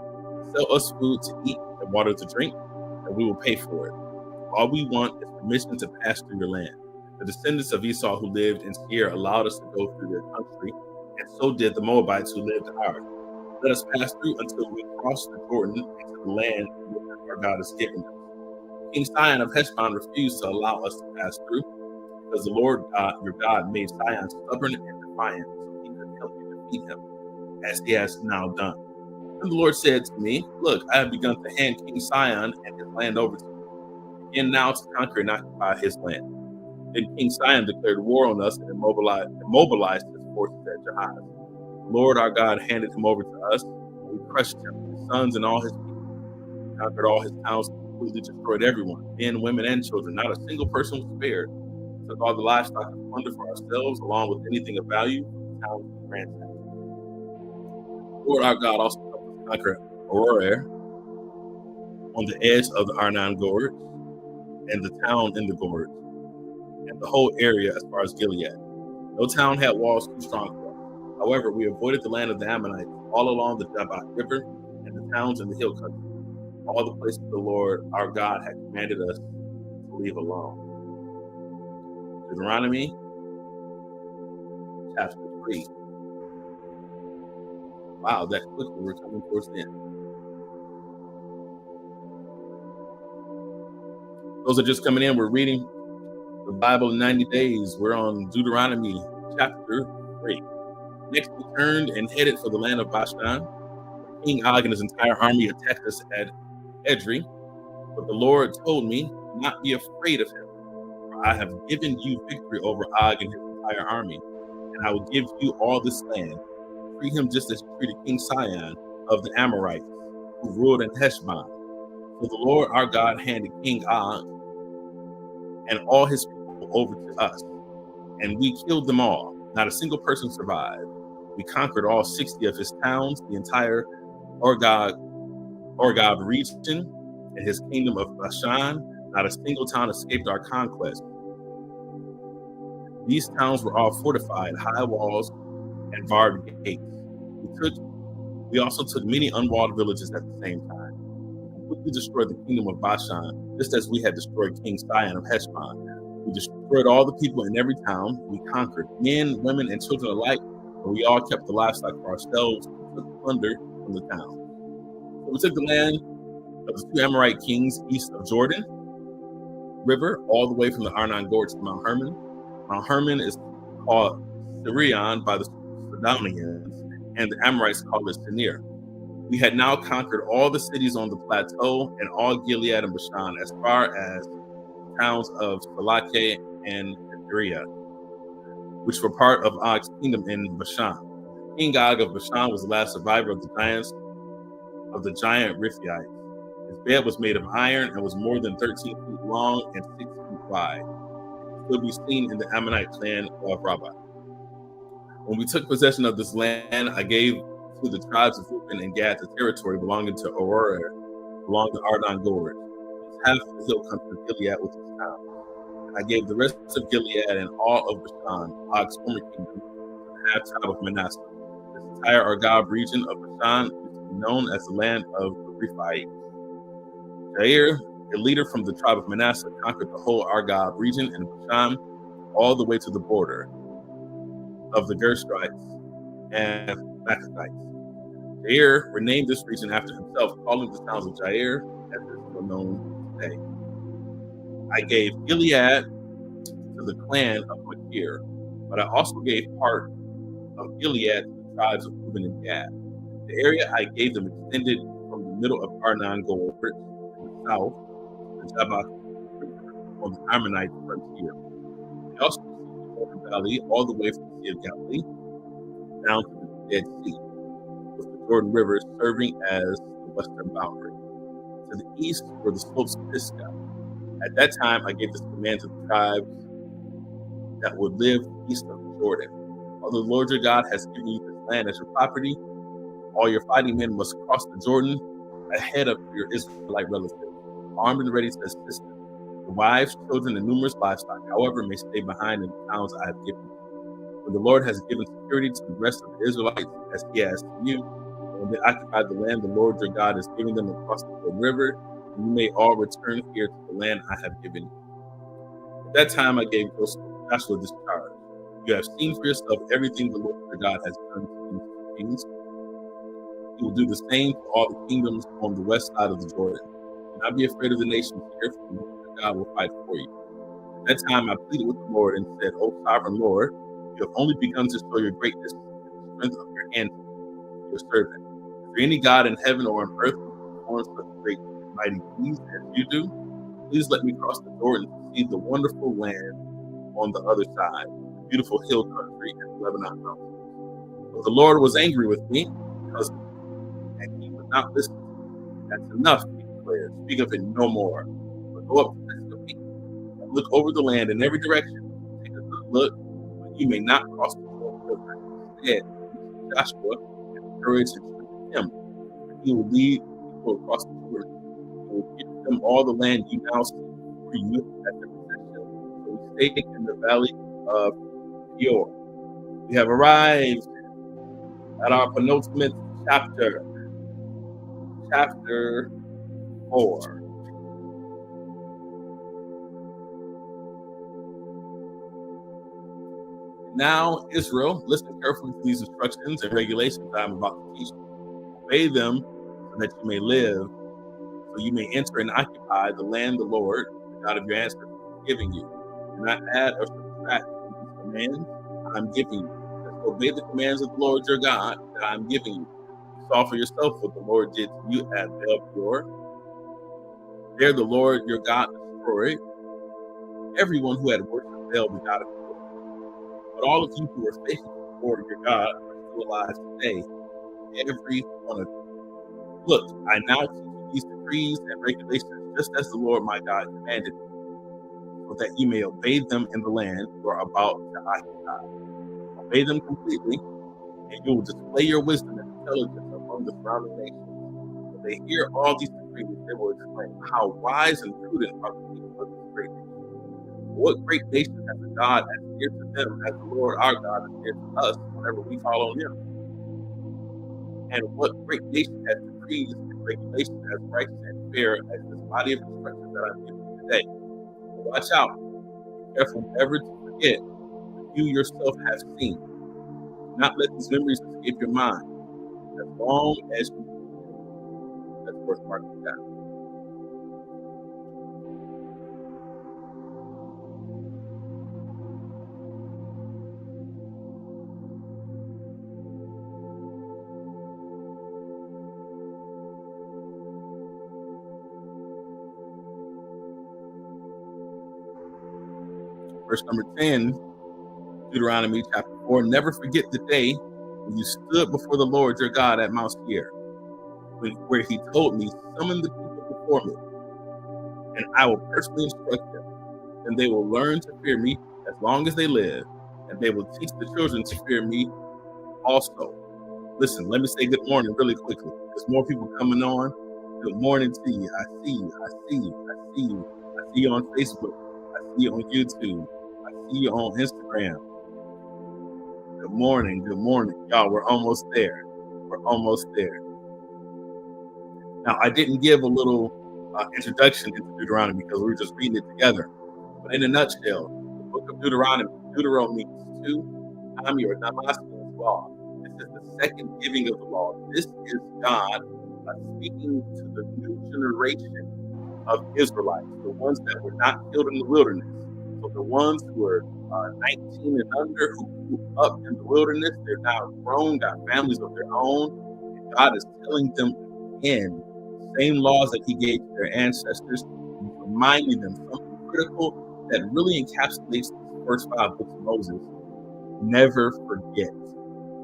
Sell us food to eat and water to drink, and we will pay for it. All we want is permission to pass through your land. The descendants of Esau who lived in Seir allowed us to go through their country, and so did the Moabites who lived in Ar. Let us pass through until we cross the Jordan into the land our God has given us. King Sihon of Heshbon refused to allow us to pass through because the Lord your God made Sihon stubborn and defiant, so he could help you defeat him, as he has now done. Then the Lord said to me, look, I have begun to hand King Sihon and his land over to you. Begin now to conquer and occupy his land. Then King Sihon declared war on us and immobilized his forces at Jahaz. The Lord our God handed him over to us, and we crushed him, his sons and all his people. We conquered all his towns, completely destroyed everyone, men, women, and children. Not a single person was spared. We took all the livestock and plunder for ourselves, along with anything of value from the towns we ransacked. The Lord our God also helped us conquer Aroer on the edge of the Arnon Gorge, and the town in the gorge, and the whole area as far as Gilead. No town had walls too strong for us. However, we avoided the land of the Ammonites all along the Jabbok River and the towns in the hill country, all the places the Lord our God had commanded us to leave alone. Deuteronomy chapter 3. Wow, that quickly we're coming towards the end. Those are just coming in. We're reading the Bible in 90 days. We're on Deuteronomy chapter 3. Next, we turned and headed for the land of Bashan. King Og and his entire army attacked us at Edrei, but the Lord told me, not be afraid of him, for I have given you victory over Og and his entire army, and I will give you all this land. Treat him just as you treated King Sihon of the Amorites, who ruled in Heshbon. So the Lord our God handed King Og and all his people over to us, and we killed them all. Not a single person survived. We conquered all 60 of his towns, the entire Orgog region, and his kingdom of Bashan. Not a single town escaped our conquest. These towns were all fortified, high walls, and barred gates. We also took many unwalled villages at the same time. We completely destroyed the kingdom of Bashan, just as we had destroyed King Sihon of Heshbon. We destroyed all the people in every town. We conquered men, women, and children alike, and we all kept the livestock for ourselves and took plunder from the town. So we took the land of the 2 Amorite kings east of Jordan River, all the way from the Arnon Gorge to Mount Hermon. Mount Hermon is called Sirion by the Sidonians, and the Amorites called it Sinir. We had now conquered all the cities on the plateau and all Gilead and Bashan, as far as the towns of Salake and Edria, which were part of Og's kingdom in Bashan. King Og of Bashan was the last survivor of the giant Riphaites. His bed was made of iron and was more than 13 feet long and 6 feet wide. It could be seen in the Ammonite clan of Rabbah. When we took possession of this land, I gave to the tribes of Reuben and Gad the territory belonging to Aurora, along the Arnon Gorge, half of the hill country of Gilead with its towns. And I gave the rest of Gilead and all of Bashan, Og's former kingdom, to the half tribe of Manasseh. This entire Argob region of Bashan is known as the land of the Rephaites. Jair, a leader from the tribe of Manasseh, conquered the whole Argob region in Bashan, all the way to the border of the Gershonites and Maccathites. Jair renamed this region after himself, calling the towns of Jair as is still known today. I gave Gilead to the clan of Machir, but I also gave part of Gilead to the tribes of Reuben and Gad. The area I gave them extended from the middle of Arnon Gorge in the south to the Jabbok River on the Ammonite frontier. They also received the Jordan Valley all the way from the Sea of Galilee down to the Dead Sea, with the Jordan River serving as the western boundary. To the east were the slopes of Pisgah. At that time, I gave this command to the tribes that would live east of the Jordan. Although the Lord your God has given you this land as your property, all your fighting men must cross the Jordan ahead of your Israelite relatives, armed and ready to assist them. The wives, children, and numerous livestock, however, may stay behind in the towns I have given you. When the Lord has given security to the rest of the Israelites, as he has to you, and when they occupy the land the Lord your God is giving them across the Jordan River, you may all return here to the land I have given you. At that time I gave Joshua this charge. You have seen for yourself everything the Lord your God has done to these kings. He will do the same to all the kingdoms on the west side of the Jordan. Do not be afraid of the nations here, for the Lord your God will fight for you. At that time I pleaded with the Lord and said, O sovereign Lord, you have only begun to show your greatness and the strength of your hand to your servant. Is there any God in heaven or on earth who performs such great mighty deeds as you do? Please let me cross the Jordan to see the wonderful land on the other side, the beautiful hill country and the Lebanon mountains. But the Lord was angry with me because and he would not listen to me. That's enough, he declared. Speak of it no more. But go up to the peak and look over the land in every direction. Take a good look, but you may not cross the Jordan River. Instead, Joshua and courage and strength him. He will lead people across the Jordan. He will give them all the land you now see for you at the possession. So we stayed in the valley of Peor. We have arrived at our penultimate chapter 4. Now, Israel, listen carefully to these instructions and regulations I am about to teach you. Obey them so that you may live, so you may enter and occupy the land the Lord, the God of your ancestors, is giving you. Do not add or subtract from these commands I am giving you. Just obey the commands of the Lord your God that I am giving you. You saw for yourself what the Lord did to you at Baal Peor. There the Lord your God destroyed everyone who had worshipped Baal, the God of Israel. But all of you who are faithful to the Lord your God are still alive today, every one of you. Look, I now teach you these decrees and regulations just as the Lord my God commanded me, so that you may obey them in the land you are about to occupy. Obey them completely, and you will display your wisdom and intelligence among the surrounding nations. When they hear all these decrees, they will exclaim, how wise and prudent are the people of this great nation. What great nation has a God as near to them as the Lord our God is near to us whenever we call on him? And what great nation has decrees and regulations as righteous and fair as this body of instructions that I'm giving you today? Watch out. Be careful never to forget what you yourself have seen. Do not let these memories escape your mind. As long as you do, that's worth marking down. Verse number 10, Deuteronomy chapter 4, never forget the day when you stood before the Lord your God at Mount Seir, where he told me, summon the people before me, and I will personally instruct them, and they will learn to fear me as long as they live, and they will teach the children to fear me also. Listen, let me say good morning really quickly. There's more people coming on. Good morning to you. I see you. I see you. I see you. I see you on Facebook. I see you on YouTube. I see you on Instagram. Good morning. Good morning. Y'all, we're almost there. We're almost there. Now, I didn't give a little introduction into Deuteronomy because we were just reading it together. But in a nutshell, the book of Deuteronomy, Deutero means two, Nami or Namaste is law. This is the second giving of the law. This is God speaking to the new generation of Israelites, the ones that were not killed in the wilderness. So the ones who were 19 and under, who grew up in the wilderness, they're now grown, got families of their own. And God is telling them again the same laws that he gave to their ancestors, reminding them something critical that really encapsulates the first 5 books of Moses. Never forget.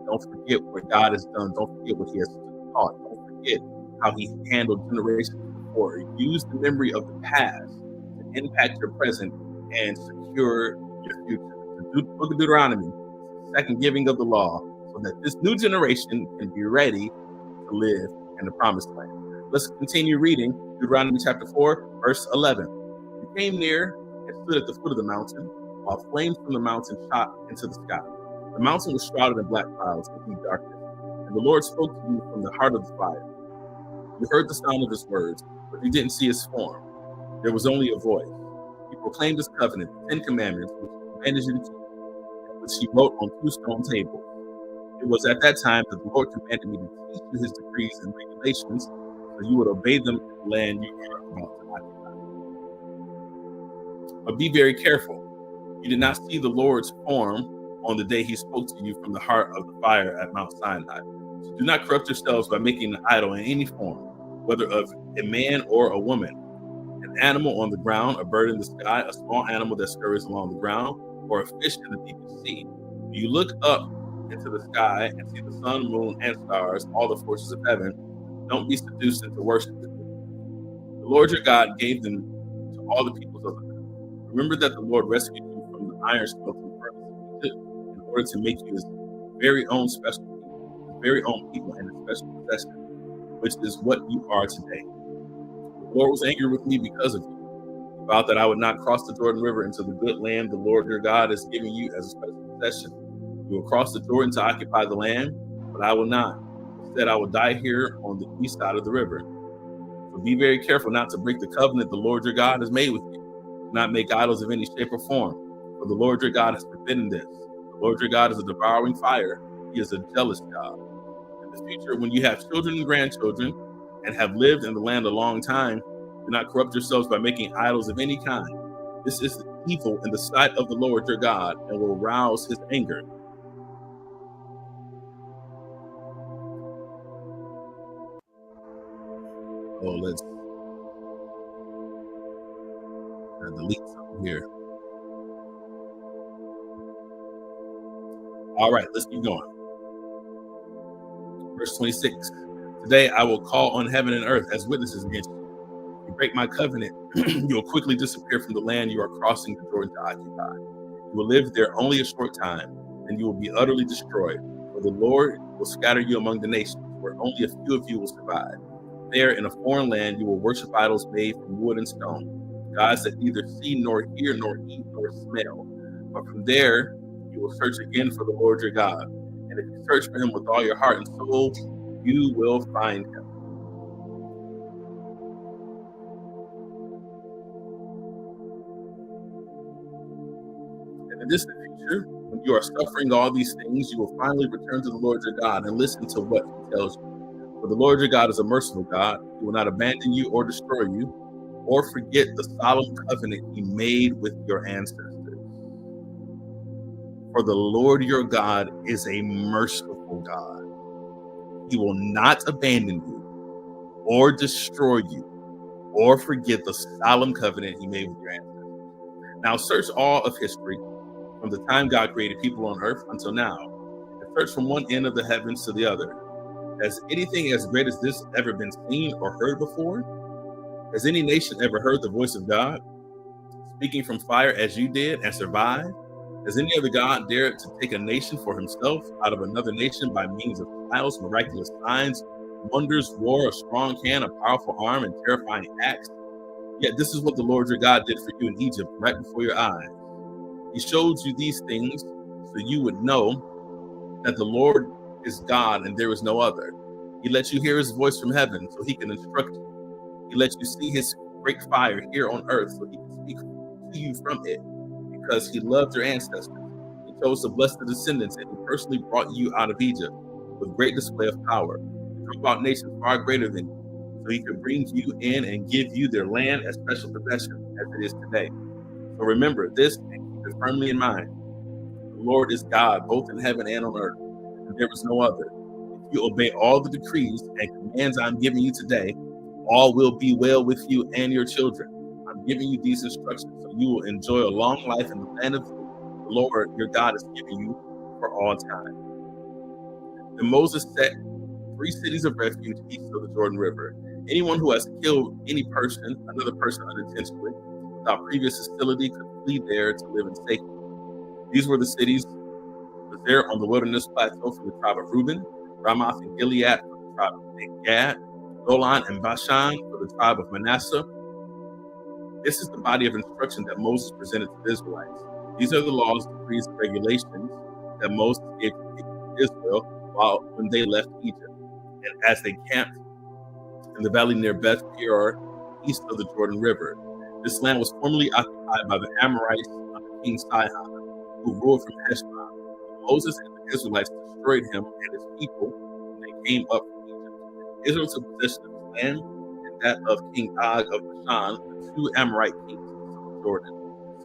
Don't forget what God has done. Don't forget what he has taught. Don't forget how he handled generations before. Use the memory of the past to impact your present and secure your future. The book of Deuteronomy is the second giving of the law so that this new generation can be ready to live in the promised land. Let's continue reading Deuteronomy chapter 4, verse 11. You came near and stood at the foot of the mountain, while flames from the mountain shot into the sky. The mountain was shrouded in black clouds and deep darkness, and the Lord spoke to you from the heart of the fire. You heard the sound of his words, but you didn't see his form. There was only a voice. He proclaimed his covenant, the 10 commandments, which he commanded you to keep, and which he wrote on 2 stone tables. It was at that time that the Lord commanded me to teach you his decrees and regulations, so you would obey them in the land you are about to occupy. But be very careful. You did not see the Lord's form on the day he spoke to you from the heart of the fire at Mount Sinai. So do not corrupt yourselves by making an idol in any form, whether of a man or a woman, an animal on the ground, a bird in the sky, a small animal that scurries along the ground, or a fish in the deepest sea. When you look up into the sky and see the sun, moon, and stars, all the forces of heaven, don't be seduced into worship. The Lord your God gave them to all the peoples of the earth. Remember that the Lord rescued you from the iron smelting furnace of Egypt in order to make you his very own special people, his very own people and his special possession, which is what you are today. The Lord was angry with me because of you. He vowed that I would not cross the Jordan River into the good land the Lord your God is giving you as a special possession. You will cross the Jordan to occupy the land, but I will not. Instead, I will die here on the east side of the river. So be very careful not to break the covenant the Lord your God has made with you. Do not make idols of any shape or form, for the Lord your God has forbidden this. The Lord your God is a devouring fire. He is a jealous God. In the future, when you have children and grandchildren and have lived in the land a long time, do not corrupt yourselves by making idols of any kind. This is evil in the sight of the Lord your God and will rouse his anger. Oh, let's delete something here. All right, let's keep going. Verse 26. Today I will call on heaven and earth as witnesses against you. If you break my covenant, you will quickly disappear from the land you are crossing the Jordan to occupy. You will live there only a short time, and you will be utterly destroyed. For the Lord will scatter you among the nations, where only a few of you will survive. There, in a foreign land, you will worship idols made from wood and stone, gods that neither see nor hear nor eat nor smell. But from there, you will search again for the Lord your God. And if you search for him with all your heart and soul, you will find him. And in the distant future, when you are suffering all these things, you will finally return to the Lord your God and listen to what he tells you. For the Lord your God is a merciful God. He will not abandon you or destroy you, or forget the solemn covenant he made with your ancestors. For the Lord your God is a merciful God. He will not abandon you or destroy you or forget the solemn covenant he made with your ancestors. Now search all of history from the time God created people on earth until now, and search from one end of the heavens to the other. Has anything as great as this ever been seen or heard before? Has any nation ever heard the voice of God speaking from fire as you did and survived? Has any other God dared to take a nation for himself out of another nation by means of trials, miraculous signs, wonders, war, a strong hand, a powerful arm, and terrifying acts? Yet this is what the Lord your God did for you in Egypt right before your eyes. He showed you these things so you would know that the Lord is God and there is no other. He lets you hear his voice from heaven so he can instruct you. He lets you see his great fire here on earth so he can speak to you from it, because he loved your ancestors. He chose to bless the descendants, and he personally brought you out of Egypt with great display of power. He drove out nations far greater than you, so he could bring you in and give you their land as special possession as it is today. So remember this and keep it firmly in mind. The Lord is God, both in heaven and on earth, and there is no other. If you obey all the decrees and commands I'm giving you today, all will be well with you and your children. I'm giving you these instructions so you will enjoy a long life in the land of the Lord your God is giving you for all time. Then Moses set 3 cities of refuge east of the Jordan River. Anyone who has killed another person unintentionally, without previous hostility, could flee there to live in safety. These were the cities: Bezer on the wilderness plateau for the tribe of Reuben, Ramoth and Gilead for the tribe of Gad, Golan and Bashan for the tribe of Manasseh. This is the body of instruction that Moses presented to the Israelites. These are the laws, decrees, and regulations that Moses gave to the people of Israel when they left Egypt, and as they camped in the valley near Beth Peor, east of the Jordan River. This land was formerly occupied by the Amorites under King Sihon, who ruled from Heshbon. Moses and the Israelites destroyed him and his people when they came up from Egypt. Israel took possession of his land and that of King Og of Bashan, the 2 Amorite kings of Jordan.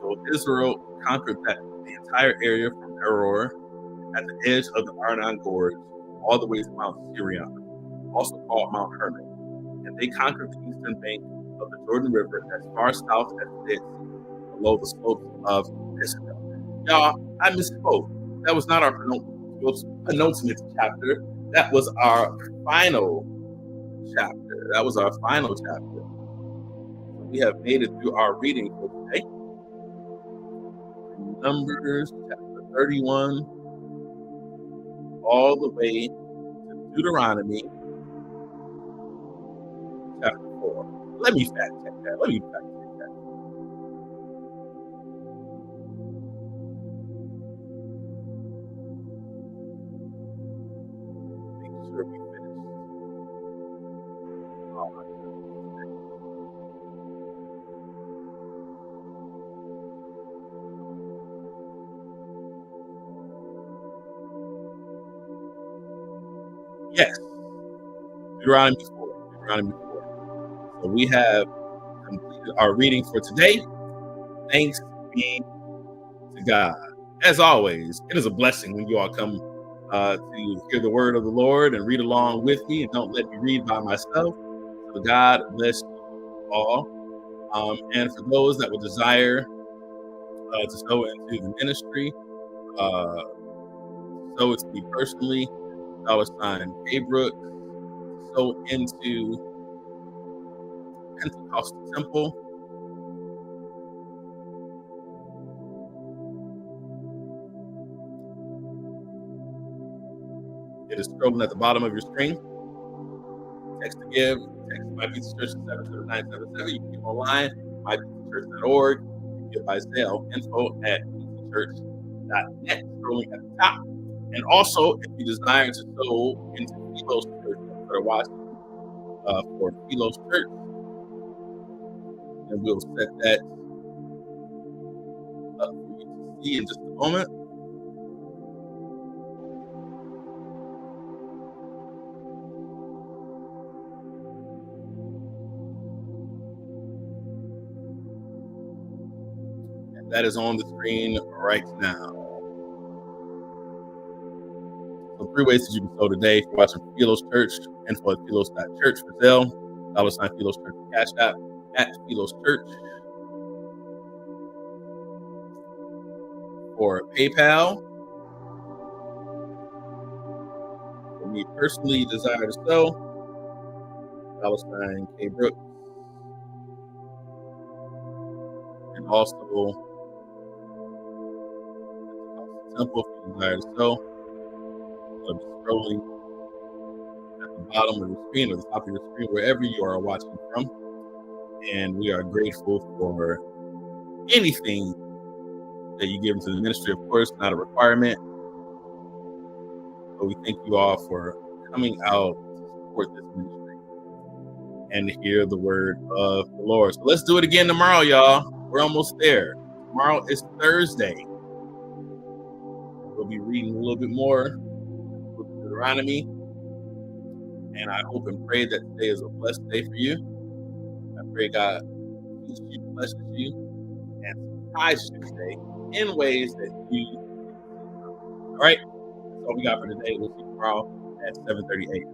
So Israel conquered the entire area from Aror at the edge of the Arnon Gorge all the way to Mount Sirion, also called Mount Hermon. And they conquered the eastern bank of the Jordan River as far south as the Dead Sea, below the slopes of Pisgah. Y'all, I misspoke. That was not our penultimate chapter. That was our final chapter. We have made it through our reading for today. Numbers chapter 31, all the way to Deuteronomy chapter 4. Let me fact check that. Make sure we finish. Oh my goodness. Yes, Deuteronomy 4. So we have completed our reading for today. Thanks be to God. As always, it is a blessing when you all come to hear the word of the Lord and read along with me, and don't let me read by myself. So God bless you all. And for those that would desire to sow into the ministry, sow it to me personally, $K Brooks, sow into Pentecostal Temple. It is scrolling at the bottom of your screen. Text to give. Text My Pizza Church to 77977. You can give online, mypizzachurch.org. You can give by Zelle, info@pizzachurch.net, scrolling at the top. And also, if you desire to sow into Philo's Church, for watching for Philo's Church, and we'll set that up for you to see in just a moment. And that is on the screen right now. So 3 ways that you can sow today. If you're watching Philo's Church, info at philos.church for Zelle, $ Philo's Church for Cash App, at Philo's Church. For PayPal, for me personally, desire to sow, $ K Brooks. And also, Temple, if you desire to sow. It'll be scrolling at the bottom of the screen or the top of your screen, wherever you are watching from. And we are grateful for anything that you give into the ministry. Of course, not a requirement. But we thank you all for coming out to support this ministry and to hear the word of the Lord. So let's do it again tomorrow, y'all. We're almost there. Tomorrow is Thursday. We'll be reading a little bit more with Deuteronomy. And I hope and pray that today is a blessed day for you. I pray God keeps you, blesses you, and surprises you today in ways that you didn't see. All right? That's all we got for today. We'll see you tomorrow at 7:30 a.m.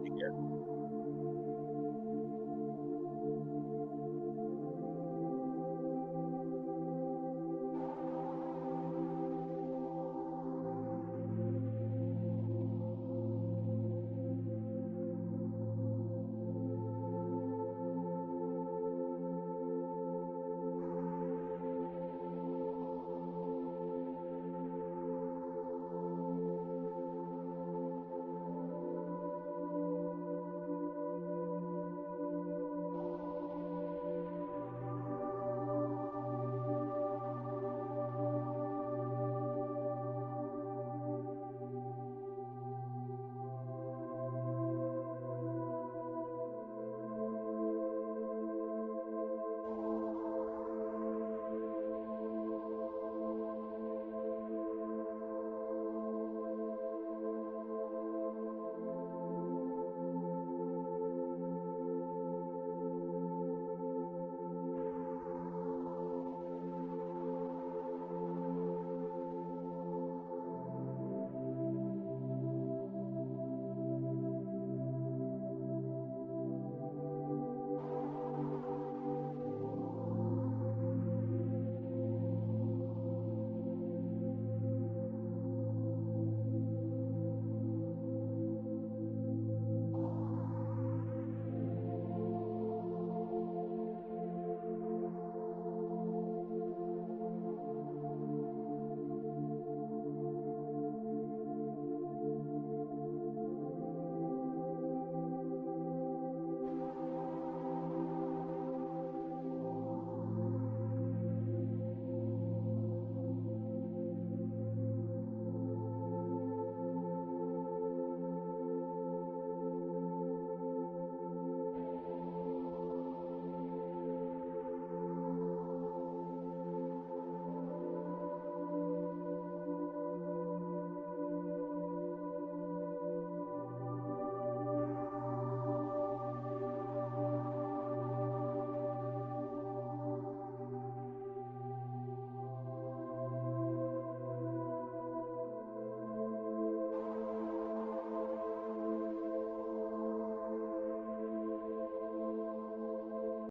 Take care.